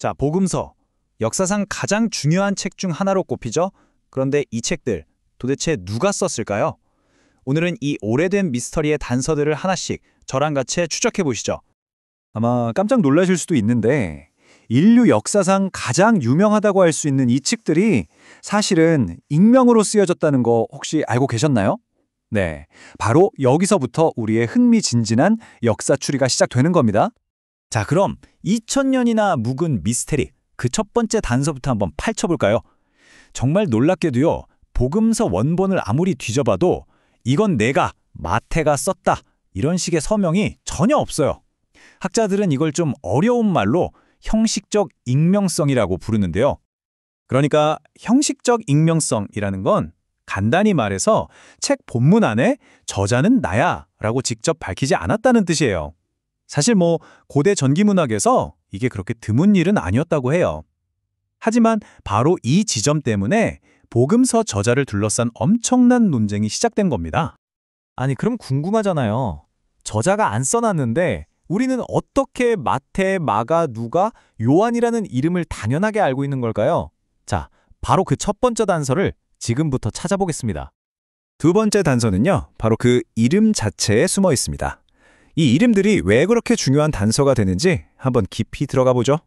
자, 복음서. 역사상 가장 중요한 책 중 하나로 꼽히죠? 그런데 이 책들 도대체 누가 썼을까요? 오늘은 이 오래된 미스터리의 단서들을 하나씩 저랑 같이 추적해 보시죠. 아마 깜짝 놀라실 수도 있는데 인류 역사상 가장 유명하다고 할 수 있는 이 책들이 사실은 익명으로 쓰여졌다는 거 혹시 알고 계셨나요? 네, 바로 여기서부터 우리의 흥미진진한 역사 추리가 시작되는 겁니다. 자, 그럼 2000년이나 묵은 미스테리, 그 첫 번째 단서부터 한번 파헤쳐볼까요? 정말 놀랍게도요, 복음서 원본을 아무리 뒤져봐도 이건 내가, 마태가 썼다, 이런 식의 서명이 전혀 없어요. 학자들은 이걸 좀 어려운 말로 형식적 익명성이라고 부르는데요. 그러니까 형식적 익명성이라는 건 간단히 말해서 책 본문 안에 저자는 나야 라고 직접 밝히지 않았다는 뜻이에요. 사실 고대 전기문학에서 이게 그렇게 드문 일은 아니었다고 해요. 하지만 바로 이 지점 때문에 복음서 저자를 둘러싼 엄청난 논쟁이 시작된 겁니다. 아니, 그럼 궁금하잖아요. 저자가 안 써놨는데 우리는 어떻게 마태, 마가, 누가, 요한이라는 이름을 당연하게 알고 있는 걸까요? 자, 바로 그 첫 번째 단서를 지금부터 찾아보겠습니다. 두 번째 단서는요, 바로 그 이름 자체에 숨어 있습니다. 이 이름들이 왜 그렇게 중요한 단서가 되는지 한번 깊이 들어가 보죠.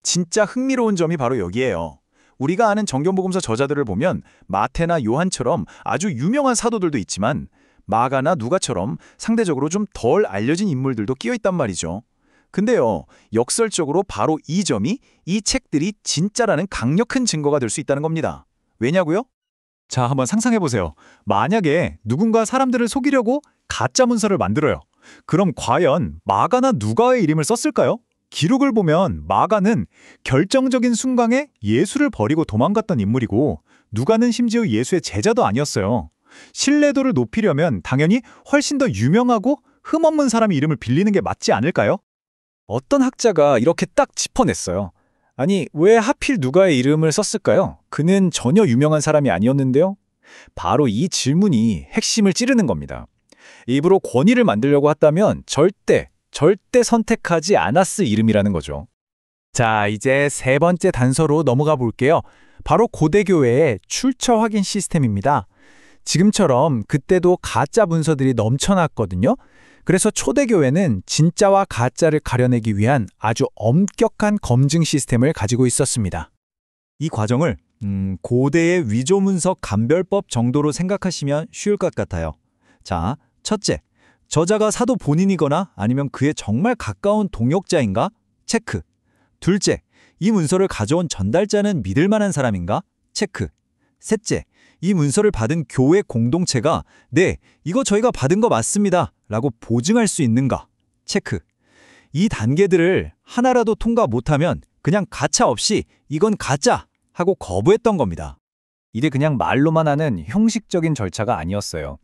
진짜 흥미로운 점이 바로 여기예요. 우리가 아는 정경복음서 저자들을 보면 마태나 요한처럼 아주 유명한 사도들도 있지만 마가나 누가처럼 상대적으로 좀 덜 알려진 인물들도 끼어 있단 말이죠. 근데요, 역설적으로 바로 이 점이 이 책들이 진짜라는 강력한 증거가 될 수 있다는 겁니다. 왜냐고요? 자, 한번 상상해보세요. 만약에 누군가 사람들을 속이려고 가짜 문서를 만들어요. 그럼 과연 마가나 누가의 이름을 썼을까요? 기록을 보면 마가는 결정적인 순간에 예수를 버리고 도망갔던 인물이고 누가는 심지어 예수의 제자도 아니었어요. 신뢰도를 높이려면 당연히 훨씬 더 유명하고 흠없는 사람의 이름을 빌리는 게 맞지 않을까요? 어떤 학자가 이렇게 딱 짚어냈어요. 아니, 왜 하필 누가의 이름을 썼을까요? 그는 전혀 유명한 사람이 아니었는데요. 바로 이 질문이 핵심을 찌르는 겁니다. 입으로 권위를 만들려고 했다면 절대 선택하지 않았을 이름이라는 거죠. 자, 이제 세 번째 단서로 넘어가 볼게요. 바로 고대교회의 출처 확인 시스템입니다. 지금처럼 그때도 가짜 문서들이 넘쳐났거든요. 그래서 초대교회는 진짜와 가짜를 가려내기 위한 아주 엄격한 검증 시스템을 가지고 있었습니다. 이 과정을 고대의 위조문서 감별법 정도로 생각하시면 쉬울 것 같아요. 자, 첫째, 저자가 사도 본인이거나 아니면 그에 정말 가까운 동역자인가? 체크. 둘째, 이 문서를 가져온 전달자는 믿을 만한 사람인가? 체크. 셋째, 이 문서를 받은 교회 공동체가 네, 이거 저희가 받은 거 맞습니다 라고 보증할 수 있는가? 체크. 이 단계들을 하나라도 통과 못하면 그냥 가차 없이 이건 가짜 하고 거부했던 겁니다. 이게 그냥 말로만 하는 형식적인 절차가 아니었어요.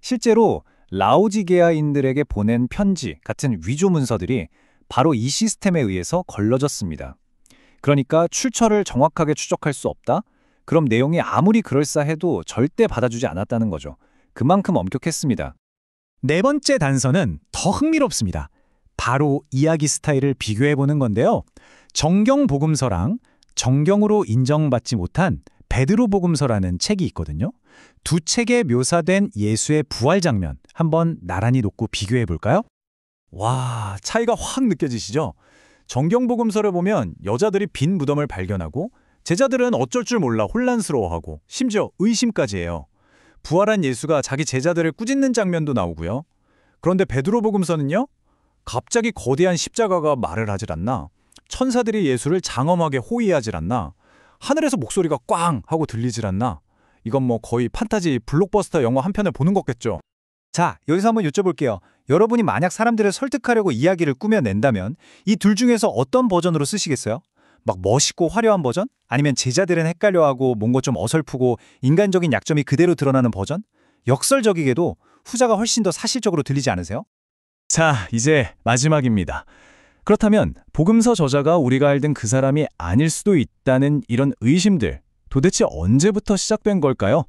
실제로 라오디게아인들에게 보낸 편지 같은 위조 문서들이 바로 이 시스템에 의해서 걸러졌습니다. 그러니까 출처를 정확하게 추적할 수 없다? 그럼 내용이 아무리 그럴싸해도 절대 받아주지 않았다는 거죠. 그만큼 엄격했습니다. 네 번째 단서는 더 흥미롭습니다. 바로 이야기 스타일을 비교해보는 건데요. 정경복음서랑 정경으로 인정받지 못한 베드로복음서라는 책이 있거든요. 두 책에 묘사된 예수의 부활 장면 한번 나란히 놓고 비교해볼까요? 와, 차이가 확 느껴지시죠? 정경복음서를 보면 여자들이 빈 무덤을 발견하고 제자들은 어쩔 줄 몰라 혼란스러워하고 심지어 의심까지 해요. 부활한 예수가 자기 제자들을 꾸짖는 장면도 나오고요. 그런데 베드로복음서는요? 갑자기 거대한 십자가가 말을 하질 않나? 천사들이 예수를 장엄하게 호위하질 않나? 하늘에서 목소리가 꽝 하고 들리질 않나? 이건 거의 판타지 블록버스터 영화 한 편을 보는 거겠죠. 자, 여기서 한번 여쭤볼게요. 여러분이 만약 사람들을 설득하려고 이야기를 꾸며낸다면 이 둘 중에서 어떤 버전으로 쓰시겠어요? 막 멋있고 화려한 버전? 아니면 제자들은 헷갈려하고 뭔가 좀 어설프고 인간적인 약점이 그대로 드러나는 버전? 역설적이게도 후자가 훨씬 더 사실적으로 들리지 않으세요? 자, 이제 마지막입니다. 그렇다면 복음서 저자가 우리가 알던 그 사람이 아닐 수도 있다는 이런 의심들, 도대체 언제부터 시작된 걸까요?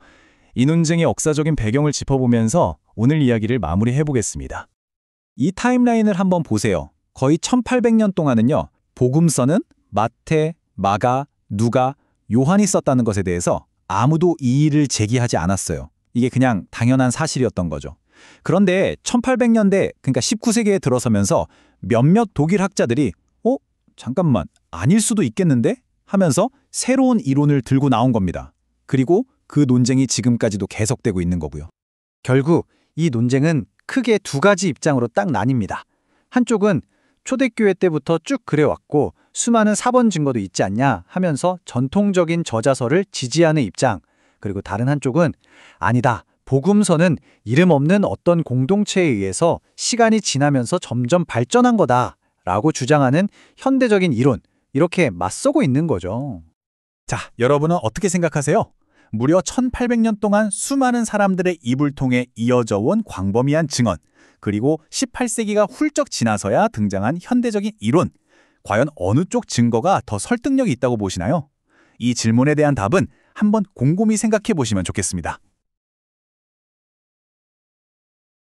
이 논쟁의 역사적인 배경을 짚어보면서 오늘 이야기를 마무리해보겠습니다. 이 타임라인을 한번 보세요. 거의 1800년 동안은요, 복음서는 마태, 마가, 누가, 요한이 썼다는 것에 대해서 아무도 이의를 제기하지 않았어요. 이게 그냥 당연한 사실이었던 거죠. 그런데 1800년대, 그러니까 19세기에 들어서면서 몇몇 독일 학자들이 잠깐만, 아닐 수도 있겠는데? 하면서 새로운 이론을 들고 나온 겁니다. 그리고 그 논쟁이 지금까지도 계속되고 있는 거고요. 결국 이 논쟁은 크게 두 가지 입장으로 딱 나뉩니다. 한쪽은 초대교회 때부터 쭉 그래왔고 수많은 사본 증거도 있지 않냐 하면서 전통적인 저자서를 지지하는 입장, 그리고 다른 한쪽은 아니다, 복음서는 이름 없는 어떤 공동체에 의해서 시간이 지나면서 점점 발전한 거다 라고 주장하는 현대적인 이론, 이렇게 맞서고 있는 거죠. 자, 여러분은 어떻게 생각하세요? 무려 1800년 동안 수많은 사람들의 입을 통해 이어져 온 광범위한 증언, 그리고 18세기가 훌쩍 지나서야 등장한 현대적인 이론, 과연 어느 쪽 증거가 더 설득력이 있다고 보시나요? 이 질문에 대한 답은 한번 곰곰이 생각해 보시면 좋겠습니다.